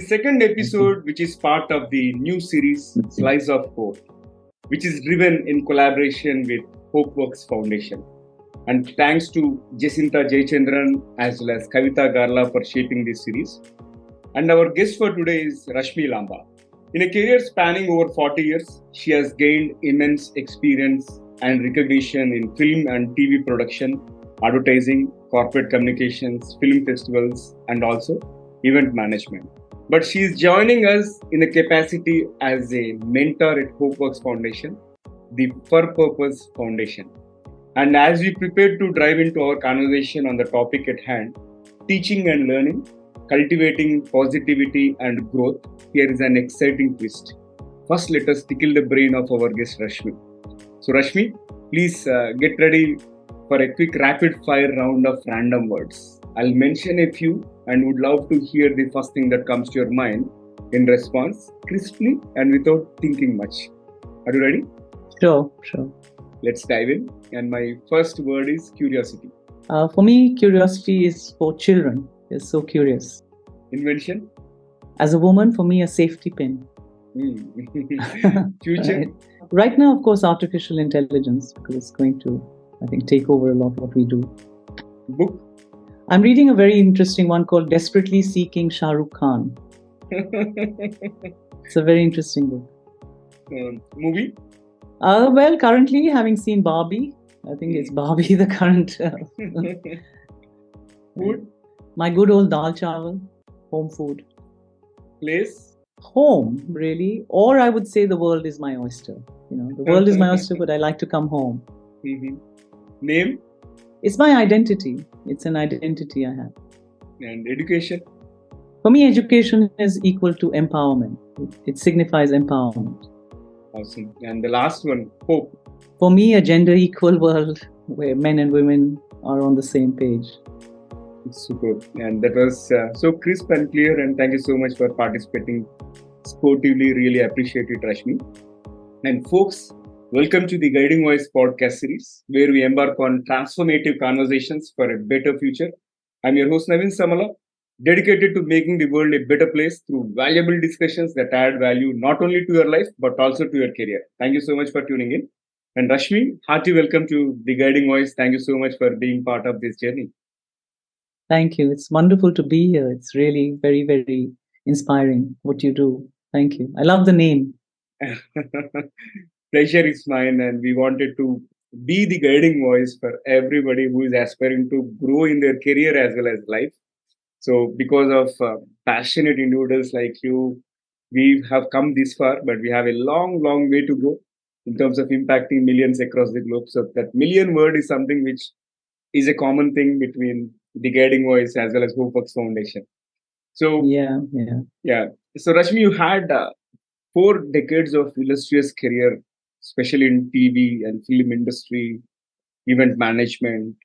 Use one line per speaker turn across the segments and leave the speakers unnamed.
the second episode, which is part of the new series Slice of Hope, which is driven in collaboration with HopeWorks Foundation. And thanks to Jacinta Jayachandran as well as Kavita Garla for shaping this series. And our guest for today is Rashmi Lamba. In a career spanning over 40 years, she has gained immense experience and recognition in film and TV production, advertising, corporate communications, film festivals, and also event management. But she is joining us in a capacity as a mentor at HopeWorks Foundation, the For Purpose Foundation. And as we prepare to dive into our conversation on the topic at hand, teaching and learning, cultivating positivity and growth, here is an exciting twist. First, let us tickle the brain of our guest Rashmi. So Rashmi, please get ready for a quick rapid fire round of random words. I'll mention a few and would love to hear the first thing that comes to your mind in response, crisply and without thinking much. Are you ready?
Sure.
Let's dive in. And my first word is curiosity.
For me, curiosity is for children. They're so curious.
Invention?
As a woman, for me, a safety pin.
Future?
Right now, of course, artificial intelligence, because it's going to, I think, take over a lot of what we do.
Book?
I'm reading a very interesting one called Desperately Seeking Shah Rukh Khan. It's a very interesting book.
Movie?
Well, currently, having seen Barbie, I think it's Barbie the current.
Food?
My good old dal chawal, home food.
Place?
Home, really. Or I would say the world is my oyster. The world is my oyster, but I like to come home.
Mm-hmm. Name?
It's my identity. It's an identity I have.
And education?
For me, education is equal to empowerment. It signifies empowerment.
Awesome. And the last one, hope.
For me, a gender equal world where men and women are on the same page.
Super. And that was so crisp and clear. And thank you so much for participating sportively. Really appreciate it, Rashmi. And folks, welcome to the Guiding Voice podcast series, where we embark on transformative conversations for a better future. I'm your host, Naveen Samala, dedicated to making the world a better place through valuable discussions that add value not only to your life, but also to your career. Thank you so much for tuning in. And Rashmi, hearty welcome to the Guiding Voice. Thank you so much for being part of this journey.
Thank you. It's wonderful to be here. It's really very, very inspiring what you do. Thank you. I love the name.
Pleasure is mine, and we wanted to be the guiding voice for everybody who is aspiring to grow in their career as well as life. So, because of passionate individuals like you, we have come this far, but we have a long, long way to go in terms of impacting millions across the globe. So, that million word is something which is a common thing between the Guiding Voice as well as HopeWorks Foundation. So,
yeah.
So, Rashmi, you had 4 decades of illustrious career, especially in TV and film industry, event management,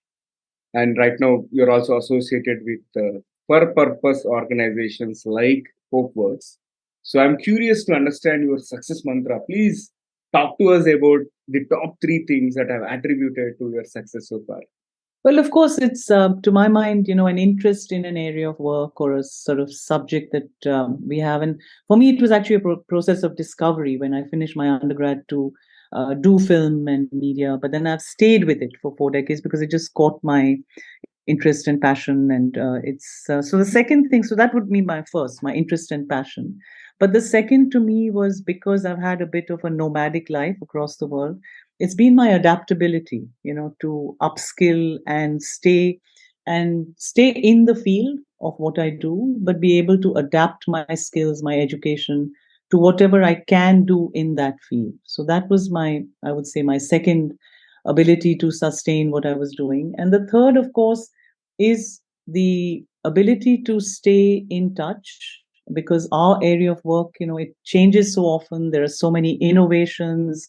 and right now you're also associated with For Purpose organizations like HopeWorks. So I'm curious to understand your success mantra. Please talk to us about the top 3 things that have attributed to your success so far.
Well, of course, it's to my mind, an interest in an area of work or a sort of subject that we have. And for me, it was actually a process of discovery when I finished my undergrad to do film and media. But then I've stayed with it for 4 decades because it just caught my interest and passion. And it's so the second thing, so that would be my interest and passion. But the second to me was because I've had a bit of a nomadic life across the world. It's been my adaptability, to upskill and stay in the field of what I do, but be able to adapt my skills, my education to whatever I can do in that field. So that was I would say, my second ability to sustain what I was doing. And the third, of course, is the ability to stay in touch, because our area of work, it changes so often. There are so many innovations.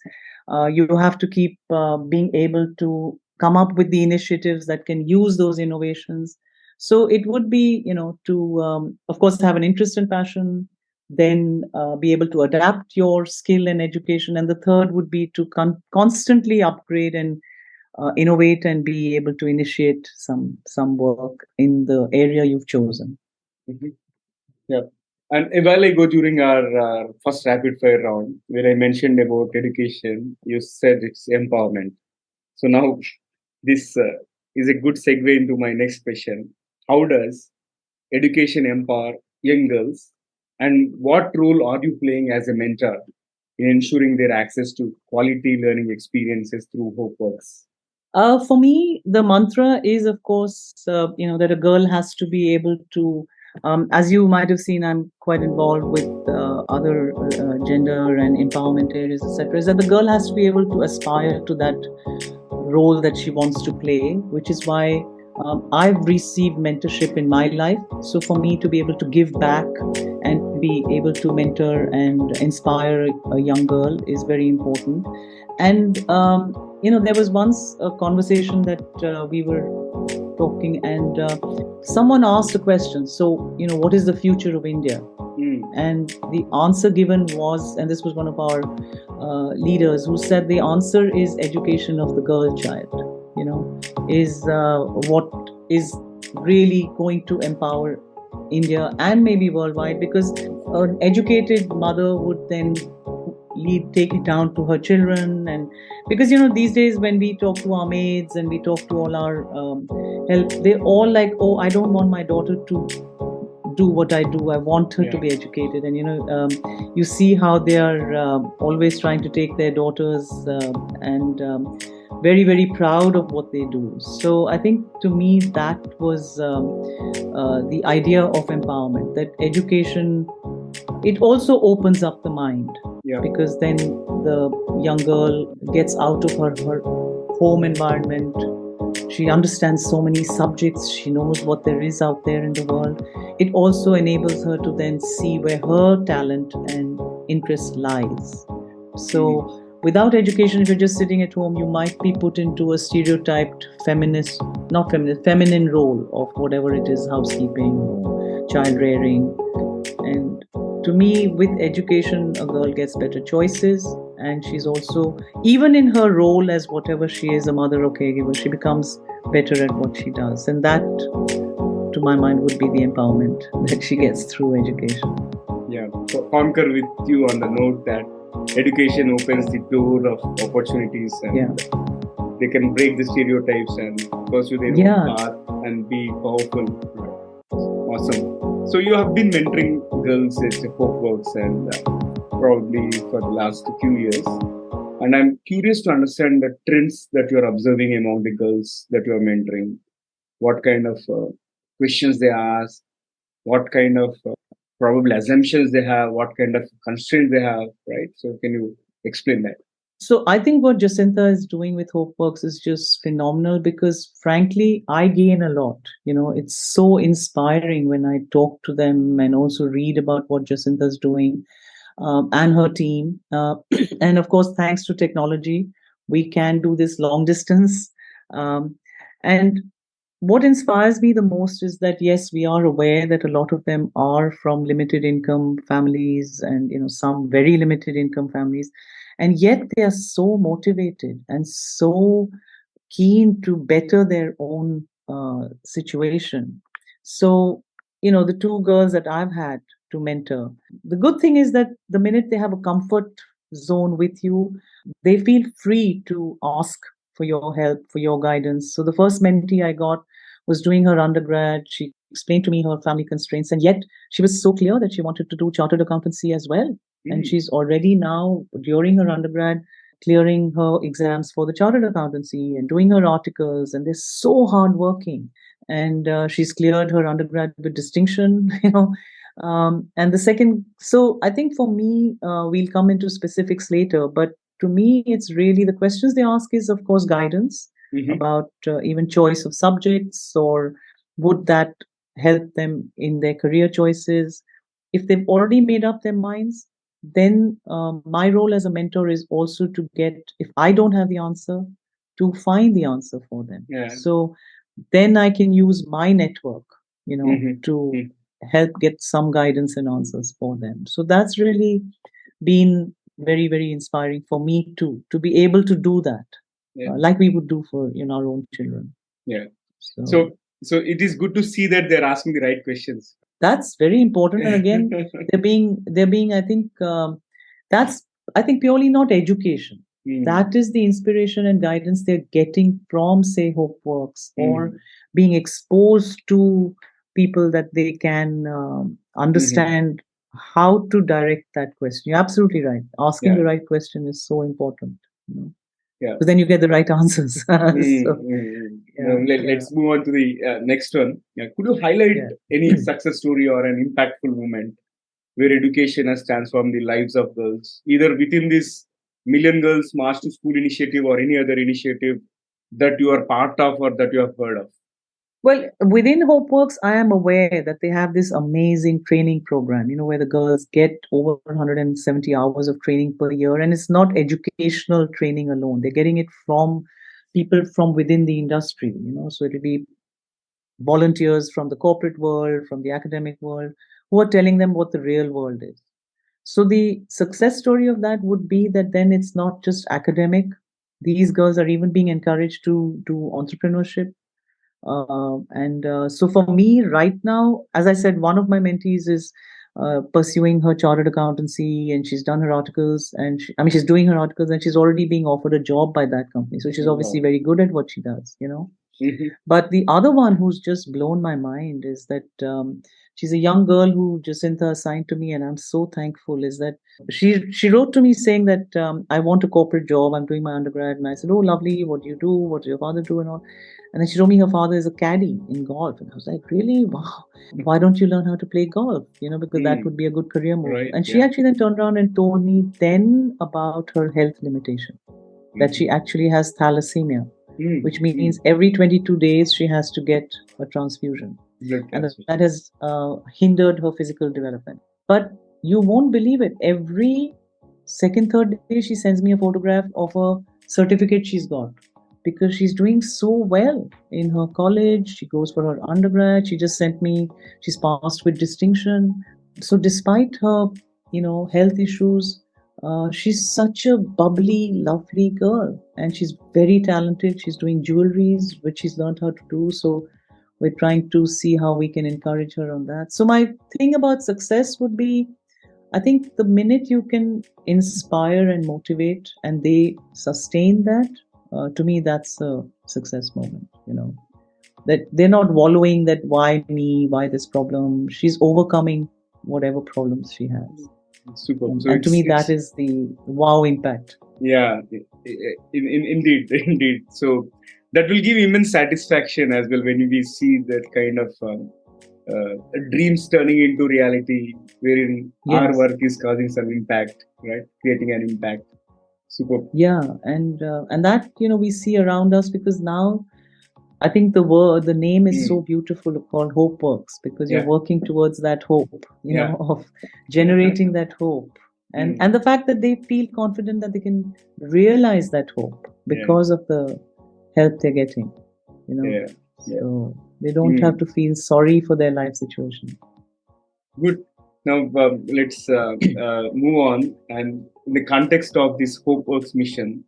You have to keep being able to come up with the initiatives that can use those innovations. So it would be, to, of course, have an interest and passion, then be able to adapt your skill and education. And the third would be to constantly upgrade and innovate and be able to initiate some work in the area you've chosen.
Mm-hmm. Yeah. And a while ago, during our first rapid fire round, where I mentioned about education, you said it's empowerment. So now this is a good segue into my next question. How does education empower young girls? And what role are you playing as a mentor in ensuring their access to quality learning experiences through HopeWorks?
For me, the mantra is, of course, that a girl has to be able to, as you might have seen, I'm quite involved with other gender and empowerment areas, etc. Is that the girl has to be able to aspire to that role that she wants to play, which is why I've received mentorship in my life. So for me to be able to give back and be able to mentor and inspire a young girl is very important. And there was once a conversation that we were talking, and someone asked a question. So, what is the future of India? And the answer given was, and this was one of our leaders who said the answer is education of the girl child, is what is really going to empower India and maybe worldwide, because an educated mother would then take it down to her children. And because these days when we talk to our maids and we talk to all our help, they're all like, oh, I don't want my daughter to do what I do. I want her to be educated. And you see how they are always trying to take their daughters and very, very proud of what they do. So I think to me that was the idea of empowerment, that education, it also opens up the mind, because then the young girl gets out of her home environment. She understands so many subjects. She knows what there is out there in the world. It also enables her to then see where her talent and interest lies. So without education, if you're just sitting at home, you might be put into a stereotyped feminine role of whatever it is, housekeeping or child rearing. And to me, with education, a girl gets better choices. And she's also, even in her role as whatever she is, a mother or caregiver, she becomes better at what she does. And that, to my mind, would be the empowerment that she gets through education.
Yeah, so concur with you on the note that education opens the door of opportunities, and they can break the stereotypes and pursue their own path and be powerful. Awesome. So you have been mentoring girls at HopeWorks and probably for the last few years. And I'm curious to understand the trends that you're observing among the girls that you're mentoring. What kind of questions they ask, what kind of probable assumptions they have, what kind of constraints they have, right? So can you explain that?
So I think what Jacinta is doing with HopeWorks is just phenomenal, because frankly, I gain a lot. It's so inspiring when I talk to them and also read about what Jacinta is doing and her team. And of course, thanks to technology, we can do this long distance. And what inspires me the most is that, yes, we are aware that a lot of them are from limited income families and, some very limited income families. And yet they are so motivated and so keen to better their own situation. So, the two girls that I've had to mentor, the good thing is that the minute they have a comfort zone with you, they feel free to ask for your help, for your guidance. So the first mentee I got was doing her undergrad. She explained to me her family constraints, and yet she was so clear that she wanted to do chartered accountancy as well. And she's already now, during her undergrad, clearing her exams for the chartered accountancy and doing her articles, and they're so hardworking. And she's cleared her undergrad with distinction, and the second, so I think for me, we'll come into specifics later, but to me, it's really the questions they ask is, of course, guidance about even choice of subjects, or would that help them in their career choices. If they've already made up their minds, then my role as a mentor is also to get, if I don't have the answer, to find the answer for them. So then I can use my network, to help get some guidance and answers for them. So that's really been very, very inspiring for me too, to be able to do that, like we would do for our own children.
So it is good to see that they're asking the right questions.
that's very important. And again, they're being, I think, that's, I think, purely not education. That is the inspiration and guidance they're getting from, say, HopeWorks, or being exposed to people that they can understand how to direct that question. You're absolutely right. Asking the right question is so important. You know?
Yeah.
So then you get the right answers.
Let's move on to the next one. Could you highlight any success story or an impactful moment where education has transformed the lives of girls, either within this Million Girls March to School initiative or any other initiative that you are part of or that you have heard of?
Well, within HopeWorks, I am aware that they have this amazing training program, where the girls get over 170 hours of training per year. And it's not educational training alone. They're getting it from people from within the industry, so it'll be volunteers from the corporate world, from the academic world, who are telling them what the real world is. So the success story of that would be that then it's not just academic. These girls are even being encouraged to do entrepreneurship. So for me right now, as I said, one of my mentees is pursuing her chartered accountancy, and she's done her articles, and she's doing her articles, and she's already being offered a job by that company. So she's obviously very good at what she does, But the other one who's just blown my mind is that she's a young girl who Jacinta assigned to me, and I'm so thankful, is that she wrote to me saying that I want a corporate job. I'm doing my undergrad. And I said, oh, lovely. What do you do? What does your father do and all? And then she told me her father is a caddy in golf. And I was like, really? Wow. Why don't you learn how to play golf? Because that would be a good career move. Right, and she actually then turned around and told me then about her health limitation, that she actually has thalassemia, which means every 22 days she has to get a transfusion. And that has hindered her physical development. But you won't believe it. Every second, third day, she sends me a photograph of a certificate she's got, because she's doing so well in her college. She goes for her undergrad. She just sent me, she's passed with distinction. So despite her, health issues, she's such a bubbly, lovely girl, and she's very talented. She's doing jewelries, which she's learned how to do. So we're trying to see how we can encourage her on that. So my thing about success would be, I think the minute you can inspire and motivate and they sustain that, to me, that's a success moment, that they're not wallowing that why me, why this problem. She's overcoming whatever problems she has.
Super.
And to me, that is the wow impact.
Yeah, indeed. So that will give immense satisfaction as well when we see that kind of dreams turning into reality, wherein our work is causing some impact, right? Creating an impact. Super.
Yeah, and that we see around us, because now I think the name is so beautiful, called HopeWorks, because you're working towards that hope, of generating that hope. And the fact that they feel confident that they can realize that hope because of the help they're getting, So they don't have to feel sorry for their life situation.
Good. Now let's move on. And in the context of this HopeWorks mission,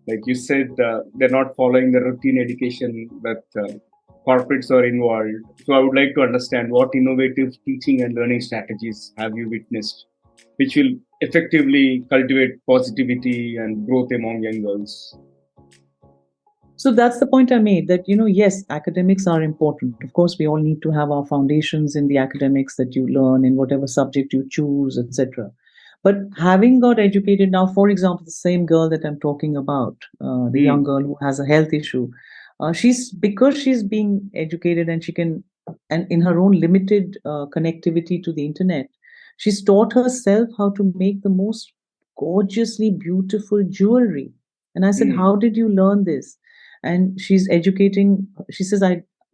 like you said, they're not following the routine education that corporates are involved. So I would like to understand, what innovative teaching and learning strategies have you witnessed, which will effectively cultivate positivity and growth among young girls?
So that's the point I made, that, yes, academics are important. Of course, we all need to have our foundations in the academics that you learn in whatever subject you choose, etc. But having got educated now, for example, the same girl that I'm talking about, the young girl who has a health issue, because she's being educated and she can, and in her own limited connectivity to the internet, she's taught herself how to make the most gorgeously beautiful jewelry. And I said, how did you learn this? And she's educating, she says,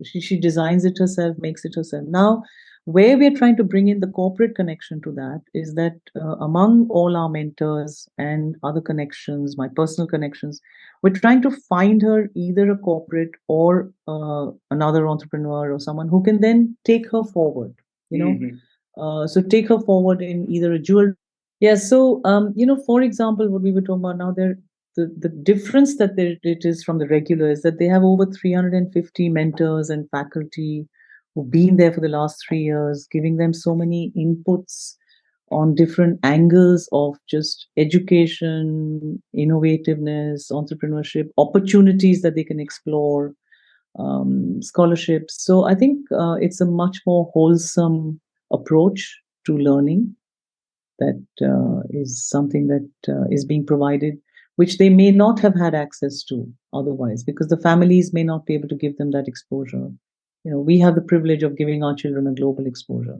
she designs it herself, makes it herself. Now, where we're trying to bring in the corporate connection to that is that among all our mentors and other connections, my personal connections, we're trying to find her either a corporate or another entrepreneur or someone who can then take her forward, so take her forward in either a jewel. Yeah. So, for example, what we were talking about now, the difference that it is from the regular is that they have over 350 mentors and faculty who've been there for the last 3 years, giving them so many inputs on different angles of just education, innovativeness, entrepreneurship, opportunities that they can explore, scholarships. So I think it's a much more wholesome approach to learning that is something that is being provided, which they may not have had access to otherwise, because the families may not be able to give them that exposure. We have the privilege of giving our children a global exposure,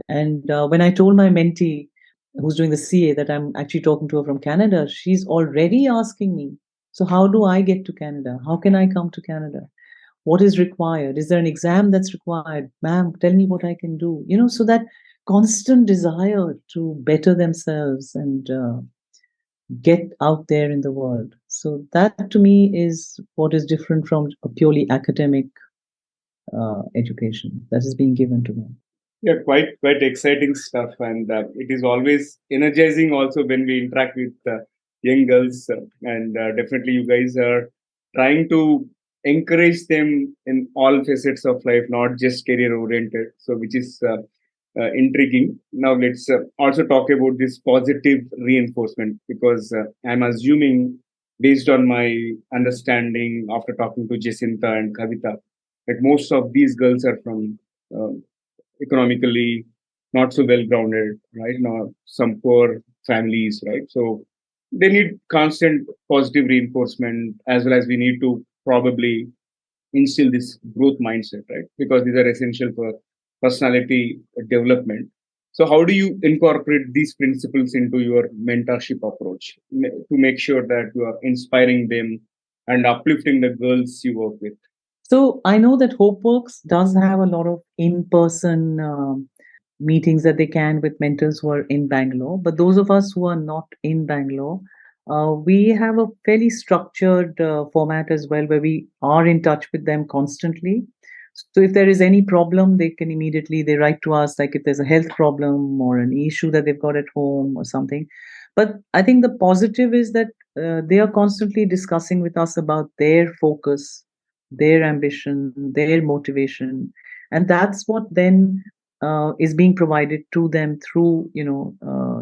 and when I told my mentee who's doing the CA that I'm actually talking to her from Canada, she's already asking me, so how do I get to Canada? How can I come to Canada? What is required? Is there an exam that's required? Ma'am, tell me what I can do. So that constant desire to better themselves and get out there in the world. So that to me is what is different from a purely academic education that is being given to them.
Yeah, quite exciting stuff, and it is always energizing also when we interact with young girls, and definitely you guys are trying to encourage them in all facets of life, not just career oriented. So, which is intriguing. Now, let's also talk about this positive reinforcement, because I'm assuming, based on my understanding after talking to Jacinta and Kavita, that most of these girls are from economically not so well grounded, right? Now, some poor families, right? So they need constant positive reinforcement, as well as we need to probably instill this growth mindset, right? Because these are essential for personality development. So, how do you incorporate these principles into your mentorship approach to make sure that you are inspiring them and uplifting the girls you work with?
So I know that HopeWorks does have a lot of in-person meetings that they can with mentors who are in Bangalore. But those of us who are not in Bangalore, we have a fairly structured format as well, where we are in touch with them constantly. So if there is any problem, they write to us, like if there's a health problem or an issue that they've got at home or something. But I think the positive is that they are constantly discussing with us about their focus, their ambition, their motivation, and that's what then is being provided to them through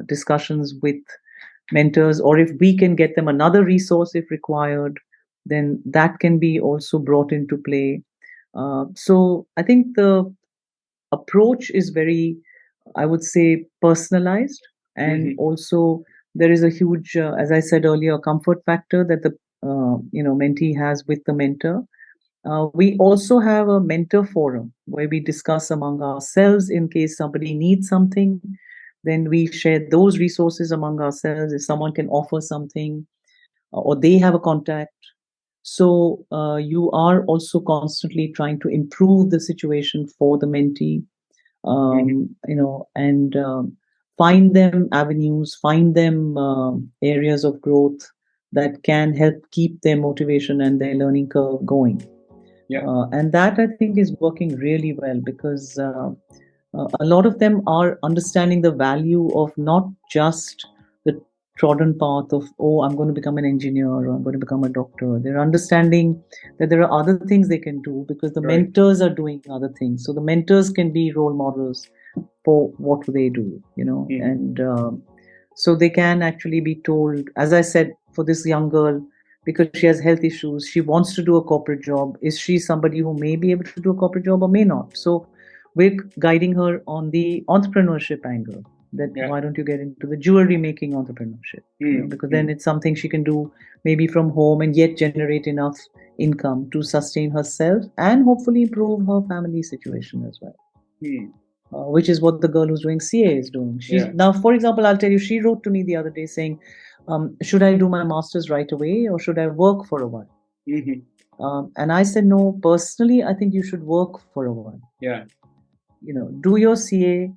discussions with mentors, or if we can get them another resource if required, then that can be also brought into play. So I think the approach is very, I would say, personalized, and also there is a huge, as I said earlier, comfort factor that the mentee has with the mentor. We also have a mentor forum where we discuss among ourselves in case somebody needs something. Then we share those resources among ourselves if someone can offer something or they have a contact. So you are also constantly trying to improve the situation for the mentee, and find them avenues, find them areas of growth that can help keep their motivation and their learning curve going.
Yeah.
And that I think is working really well, because a lot of them are understanding the value of not just the trodden path of, oh, I'm going to become an engineer or I'm going to become a doctor. They're understanding that there are other things they can do because the
Right.
mentors are doing other things. So the mentors can be role models for what they do, and so they can actually be told, as I said, for this young girl, because she has health issues, she wants to do a corporate job. Is she somebody who may be able to do a corporate job or may not? So we're guiding her on the entrepreneurship angle, that why don't you get into the jewelry making entrepreneurship? Because then it's something she can do maybe from home and yet generate enough income to sustain herself and hopefully improve her family situation as well. Which is what the girl who's doing CA is doing. Now, for example, I'll tell you, she wrote to me the other day saying, should I do my master's right away or should I work for a while? And I said, no, personally, I think you should work for a while.
Yeah.
Do your CA,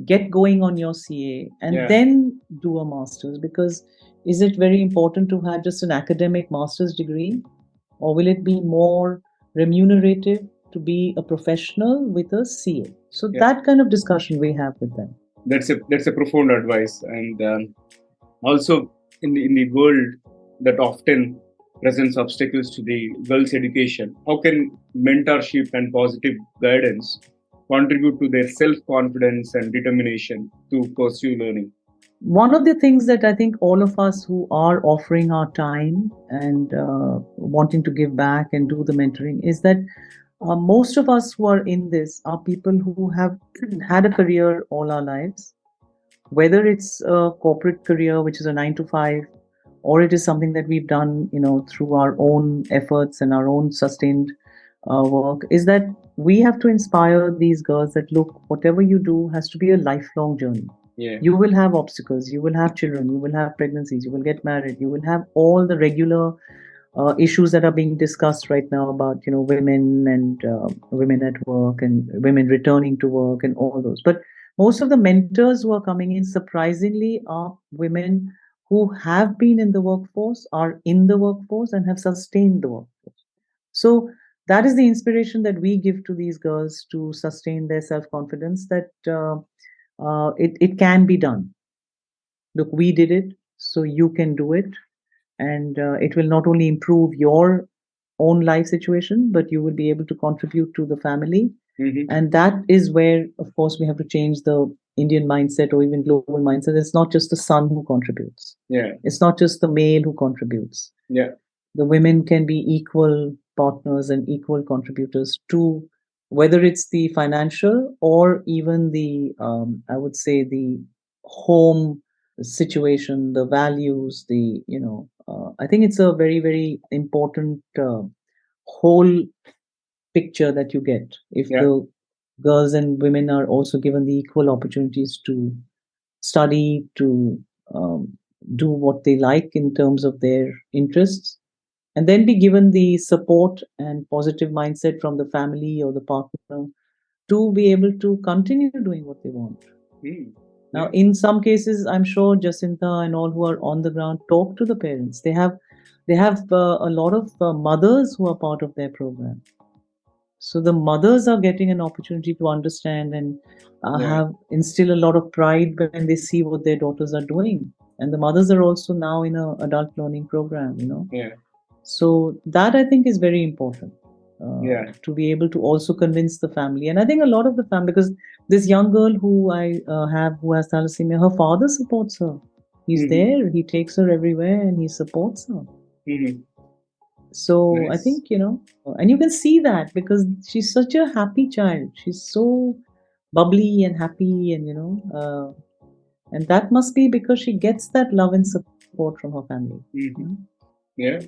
get going on your CA, and then do a master's. Because is it very important to have just an academic master's degree, or will it be more remunerative to be a professional with a CA? So that kind of discussion we have with them.
That's a profound advice, and also in the world that often presents obstacles to the girls' education, how can mentorship and positive guidance contribute to their self-confidence and determination to pursue learning?
One of the things that I think all of us who are offering our time and wanting to give back and do the mentoring is that most of us who are in this are people who have had a career all our lives, whether it's a corporate career, which is a 9 to 5, or it is something that we've done, through our own efforts and our own sustained work, is that we have to inspire these girls that, look, whatever you do has to be a lifelong journey.
Yeah.
You will have obstacles, you will have children, you will have pregnancies, you will get married, you will have all the regular issues that are being discussed right now about, women and women at work and women returning to work and all those. But most of the mentors who are coming in, surprisingly, are women who have been in the workforce, are in the workforce, and have sustained the workforce. So that is the inspiration that we give to these girls to sustain their self-confidence, that it can be done. Look, we did it, so you can do it. And it will not only improve your own life situation, but you will be able to contribute to the family.
Mhm.
And that is where, of course, we have to change the Indian mindset or even global mindset. It's not just the son who contributes.
Yeah.
It's not just the male who contributes.
Yeah.
The women can be equal partners and equal contributors to, whether it's the financial or even the, I would say, the home situation, the values, I think it's a very, very important whole picture that you get if
Yeah.
the girls and women are also given the equal opportunities to study, to do what they like in terms of their interests, and then be given the support and positive mindset from the family or the partner to be able to continue doing what they want. Now, in some cases, I'm sure Jacinta and all who are on the ground talk to the parents. They have a lot of mothers who are part of their program. So the mothers are getting an opportunity to understand and have instill a lot of pride when they see what their daughters are doing. And the mothers are also now in an adult learning program.
Yeah.
So that, I think, is very important.
Yeah.
To be able to also convince the family. And I think a lot of the family, because this young girl who I have who has thalassemia, her father supports her. He's there, he takes her everywhere and he supports her. So I
Nice.
think, and you can see that because she's such a happy child. She's so bubbly and happy, and, and that must be because she gets that love and support from her family.
Yeah.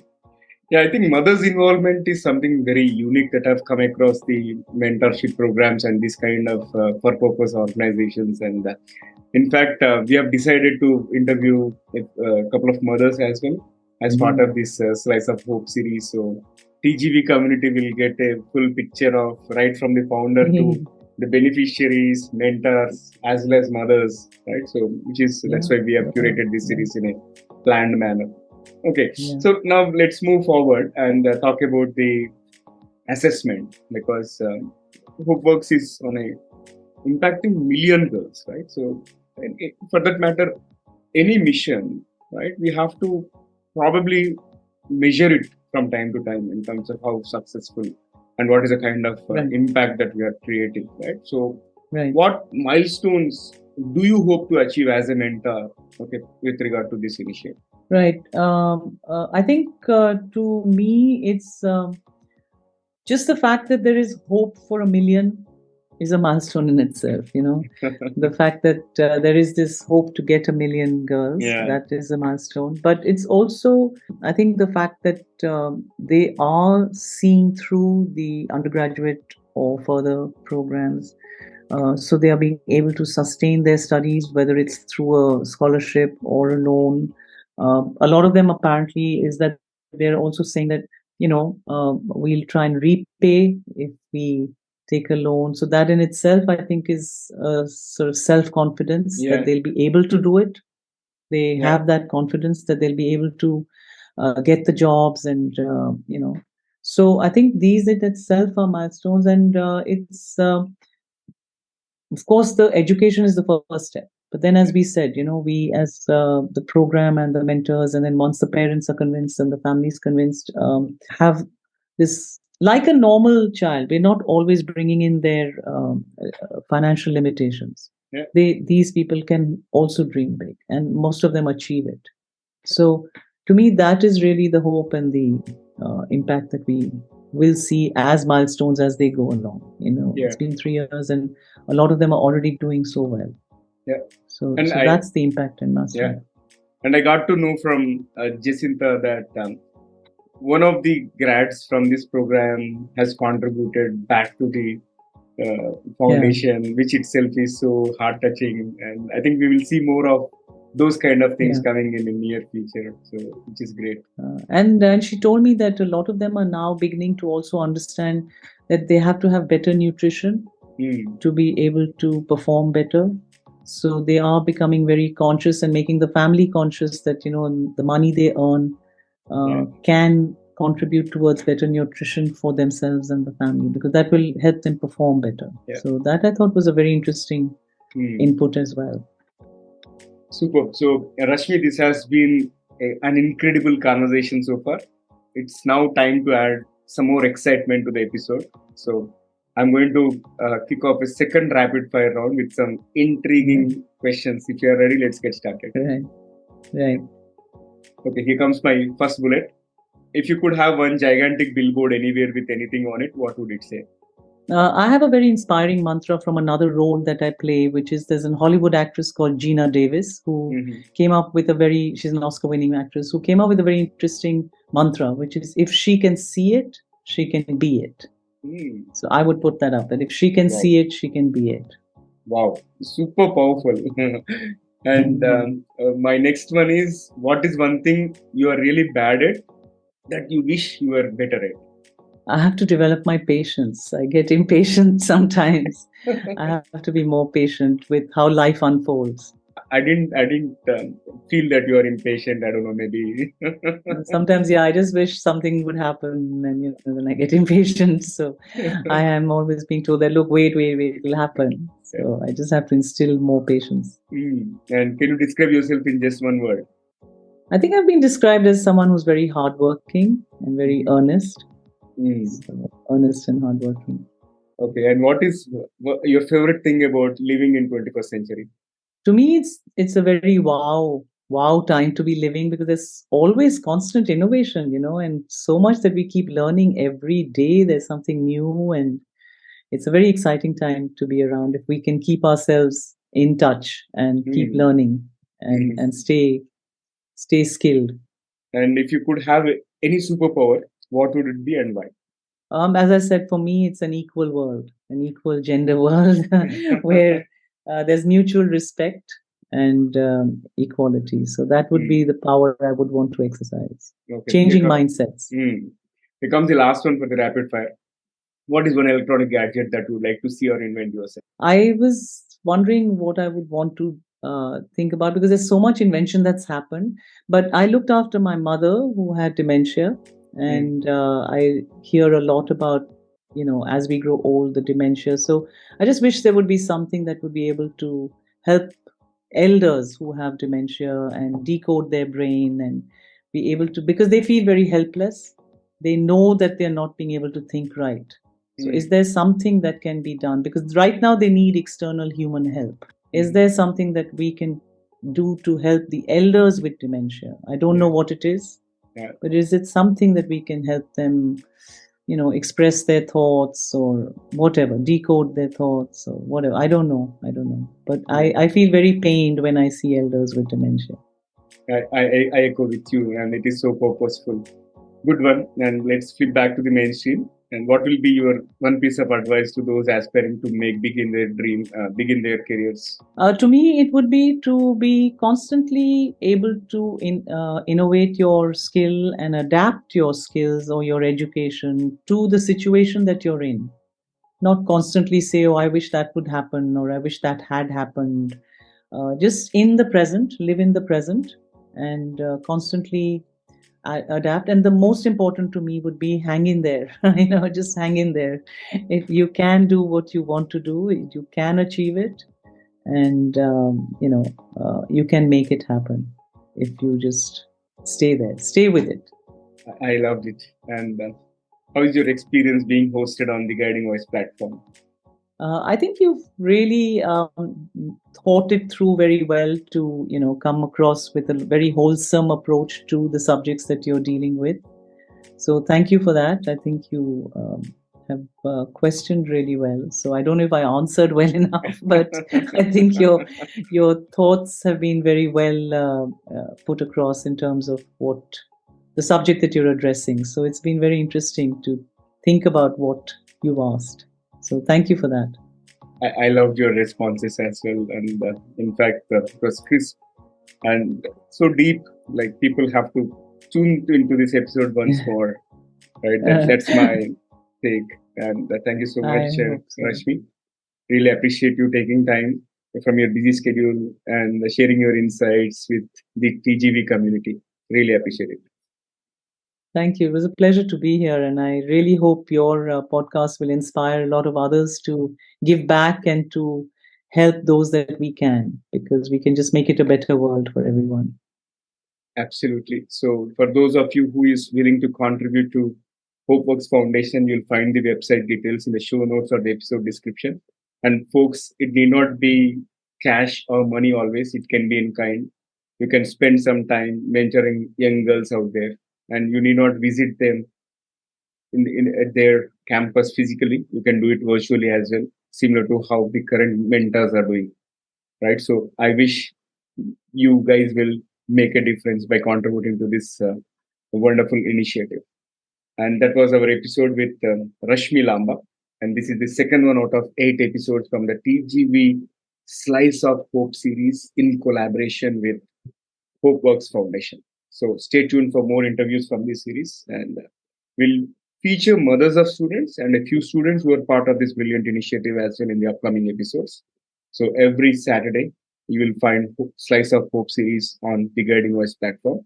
Yeah, I think mothers' involvement is something very unique that I've come across the mentorship programs and this kind of for-purpose organizations. And in fact, we have decided to interview a couple of mothers as well as part of this Slice of Hope series. So TGV community will get a full picture of right from the founder to the beneficiaries, mentors, as well as mothers, right? So, that's why we have curated this series in a planned manner. Okay, so now let's move forward and talk about the assessment, because HopeWorks is on a impacting million girls, right? So, for that matter, any mission, right? We have to probably measure it from time to time in terms of how successful and what is the kind of impact that we are creating, right? So, what milestones do you hope to achieve as a mentor, okay, with regard to this initiative?
Right. I think to me, it's just the fact that there is hope for a million is a milestone in itself. The fact that there is this hope to get a million girls, that is a milestone. But it's also, I think, the fact that they are seeing through the undergraduate or further programs. So they are being able to sustain their studies, whether it's through a scholarship or a loan. A lot of them apparently is that they're also saying that, we'll try and repay if we take a loan. So that in itself, I think, is a sort of self-confidence that they'll be able to do it. They have that confidence that they'll be able to get the jobs and, so I think these in itself are milestones, and it's, of course, the education is the first step, But then, as we said, we as the program and the mentors, and then once the parents are convinced and the family is convinced, have this like a normal child. We're not always bringing in their financial limitations.
Yeah.
These people can also dream big, and most of them achieve it. So, to me, that is really the hope and the impact that we will see as milestones as they go along.
Yeah.
It's been 3 years, and a lot of them are already doing so well.
Yeah.
So that's the impact in Master.
Yeah. And I got to know from Jacinta that one of the grads from this program has contributed back to the foundation, which itself is so heart touching. And I think we will see more of those kind of things coming in the near future. So, which is great.
And she told me that a lot of them are now beginning to also understand that they have to have better nutrition to be able to perform better. So they are becoming very conscious and making the family conscious that, the money they earn can contribute towards better nutrition for themselves and the family, because that will help them perform better.
Yeah.
So that I thought was a very interesting input as well.
Super. So Rashmi, this has been an incredible conversation so far. It's now time to add some more excitement to the episode. So I'm going to kick off a second rapid fire round with some intriguing questions. If you're ready, let's get started.
Right.
Okay, here comes my first bullet. If you could have one gigantic billboard anywhere with anything on it, what would it say?
I have a very inspiring mantra from another role that I play, which is there's a Hollywood actress called Geena Davis who came up with she's an Oscar-winning actress, who came up with a very interesting mantra, which is if she can see it, she can be it. So I would put that up, that if she can see it, she can be it.
Wow, super powerful. And my next one is, what is one thing you are really bad at that you wish you were better at?
I have to develop my patience. I get impatient sometimes. I have to be more patient with how life unfolds.
I didn't feel that you are impatient. I don't know, maybe.
Sometimes, I just wish something would happen, and then I get impatient. So I am always being told that, look, wait, it will happen. So I just have to instill more patience.
And can you describe yourself in just one word?
I think I've been described as someone who's very hardworking and very earnest. So, earnest and hardworking.
Okay, and what is your favorite thing about living in 21st century?
To me, it's a very wow time to be living, because there's always constant innovation, and so much that we keep learning every day. There's something new, and it's a very exciting time to be around if we can keep ourselves in touch and keep learning and stay skilled.
And if you could have any superpower, what would it be and why?
As I said, for me, it's an equal world, an equal gender world where there's mutual respect and equality. So that would be the power I would want to exercise. Okay. Changing mindsets.
Here comes the last one for the rapid fire. What is one electronic gadget that you would like to see or invent yourself?
I was wondering what I would want to think about, because there's so much invention that's happened. But I looked after my mother who had dementia. And I hear a lot about, as we grow old, the dementia. So I just wish there would be something that would be able to help elders who have dementia and decode their brain and be able to, because they feel very helpless. They know that they're not being able to think right. So is there something that can be done? Because right now they need external human help. Is there something that we can do to help the elders with dementia? I don't know what it is.
Yeah.
But is it something that we can help them, express their thoughts or whatever, decode their thoughts or whatever? I don't know. But I feel very pained when I see elders with dementia.
I echo with you, and it is so purposeful. Good one. And let's flip back to the mainstream. And what will be your one piece of advice to those aspiring to make big in their dream, big in their careers?
To me, it would be to be constantly able to innovate your skill and adapt your skills or your education to the situation that you're in. Not constantly say, oh, I wish that would happen, or I wish that had happened. Just in the present, live in the present, and constantly adapt. And the most important to me would be hang in there. Just hang in there. If you can do what you want to do, you can achieve it. and you can make it happen if you just stay there, stay with it.
I loved it. And how is your experience being hosted on the Guiding Voice platform?
I think you've really thought it through very well to come across with a very wholesome approach to the subjects that you're dealing with. So thank you for that. I think you have questioned really well. So I don't know if I answered well enough, but I think your thoughts have been very well put across in terms of what the subject that you're addressing. So it's been very interesting to think about what you've asked. So thank you for that.
I loved your responses as well. And in fact, it was crisp and so deep, like people have to tune into this episode once more. Right? That's my take. And thank you so much, Rashmi. Really appreciate you taking time from your busy schedule and sharing your insights with the TGV community. Really appreciate it.
Thank you. It was a pleasure to be here. And I really hope your podcast will inspire a lot of others to give back and to help those that we can, because we can just make it a better world for everyone.
Absolutely. So for those of you who is willing to contribute to HopeWorks Foundation, you'll find the website details in the show notes or the episode description. And folks, it need not be cash or money always. It can be in kind. You can spend some time mentoring young girls out there, and you need not visit them at their campus physically. You can do it virtually as well, similar to how the current mentors are doing. Right. So I wish you guys will make a difference by contributing to this wonderful initiative. And that was our episode with Rashmi Lamba. And this is the second one out of 8 episodes from the TGV Slice of Hope series in collaboration with HopeWorks Foundation. So stay tuned for more interviews from this series. And we'll feature mothers of students and a few students who are part of this brilliant initiative as well in the upcoming episodes. So every Saturday, you will find Slice of Hope series on the Guiding Voice platform.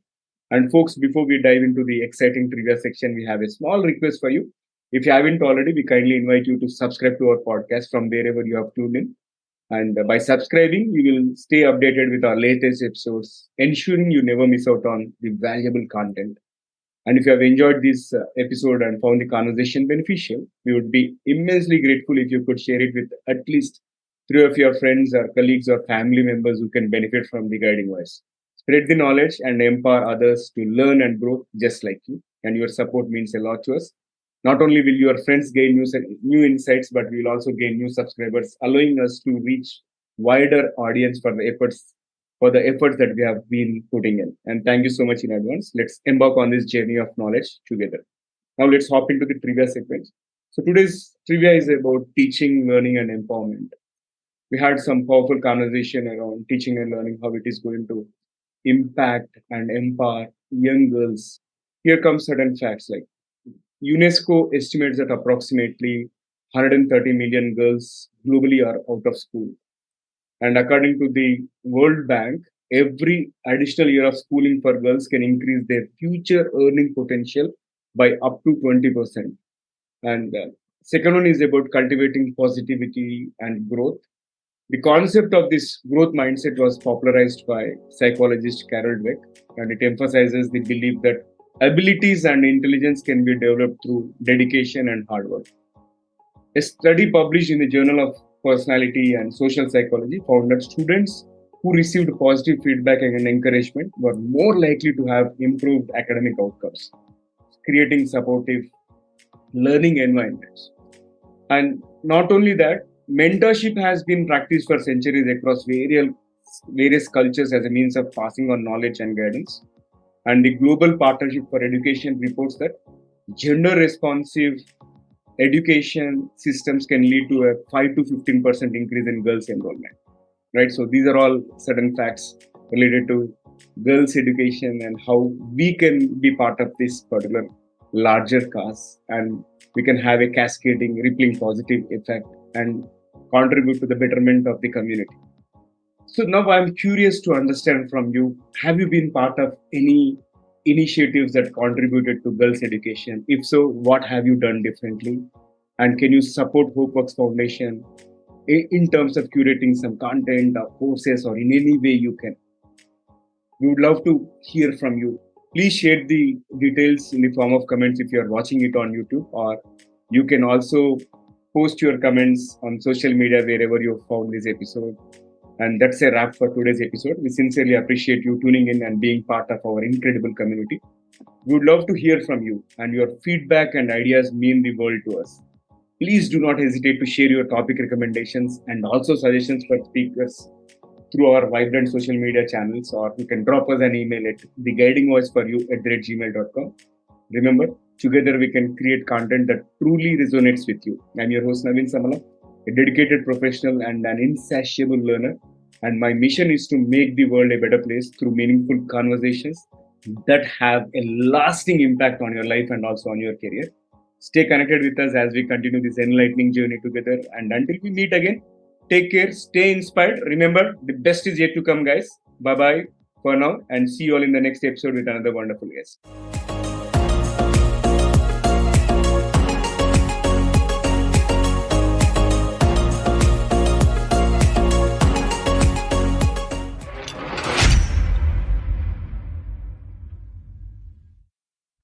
And folks, before we dive into the exciting trivia section, we have a small request for you. If you haven't already, we kindly invite you to subscribe to our podcast from wherever you have tuned in. And by subscribing, you will stay updated with our latest episodes, ensuring you never miss out on the valuable content. And if you have enjoyed this episode and found the conversation beneficial, we would be immensely grateful if you could share it with at least 3 of your friends or colleagues or family members who can benefit from the Guiding Voice. Spread the knowledge and empower others to learn and grow just like you. And your support means a lot to us. Not only will your friends gain new insights, but we will also gain new subscribers, allowing us to reach wider audience for the efforts that we have been putting in. And thank you so much in advance. Let's embark on this journey of knowledge together. Now let's hop into the trivia sequence. So today's trivia is about teaching, learning, and empowerment. We had some powerful conversation around teaching and learning, how it is going to impact and empower young girls. Here comes certain facts like UNESCO estimates that approximately 130 million girls globally are out of school. And according to the World Bank, every additional year of schooling for girls can increase their future earning potential by up to 20%. And second one is about cultivating positivity and growth. The concept of this growth mindset was popularized by psychologist Carol Dweck, and it emphasizes the belief that abilities and intelligence can be developed through dedication and hard work. A study published in the Journal of Personality and Social Psychology found that students who received positive feedback and encouragement were more likely to have improved academic outcomes, creating supportive learning environments. And not only that, mentorship has been practiced for centuries across various cultures as a means of passing on knowledge and guidance. And the Global Partnership for Education reports that gender responsive education systems can lead to a 5 to 15% increase in girls' enrollment. Right? So these are all certain facts related to girls' education and how we can be part of this particular larger cause, and we can have a cascading, rippling positive effect and contribute to the betterment of the community. So now I'm curious to understand from you, have you been part of any initiatives that contributed to girls' education? If so, what have you done differently? And can you support HopeWorks Foundation in terms of curating some content or courses or in any way you can. We would love to hear from you. Please share the details in the form of comments if you are watching it on YouTube, or you can also post your comments on social media wherever you found this episode. And that's a wrap for today's episode. We sincerely appreciate you tuning in and being part of our incredible community. We would love to hear from you, and your feedback and ideas mean the world to us. Please do not hesitate to share your topic recommendations and also suggestions for speakers through our vibrant social media channels, or you can drop us an email at theguidingvoiceforyou@gmail.com. Remember, together we can create content that truly resonates with you. I'm your host Naveen Samala, a dedicated professional and an insatiable learner, and my mission is to make the world a better place through meaningful conversations that have a lasting impact on your life and also on your career. Stay connected with us as we continue this enlightening journey together, and until we meet again, take care, stay inspired. Remember, the best is yet to come, guys. Bye bye for now, and see you all in the next episode with another wonderful guest.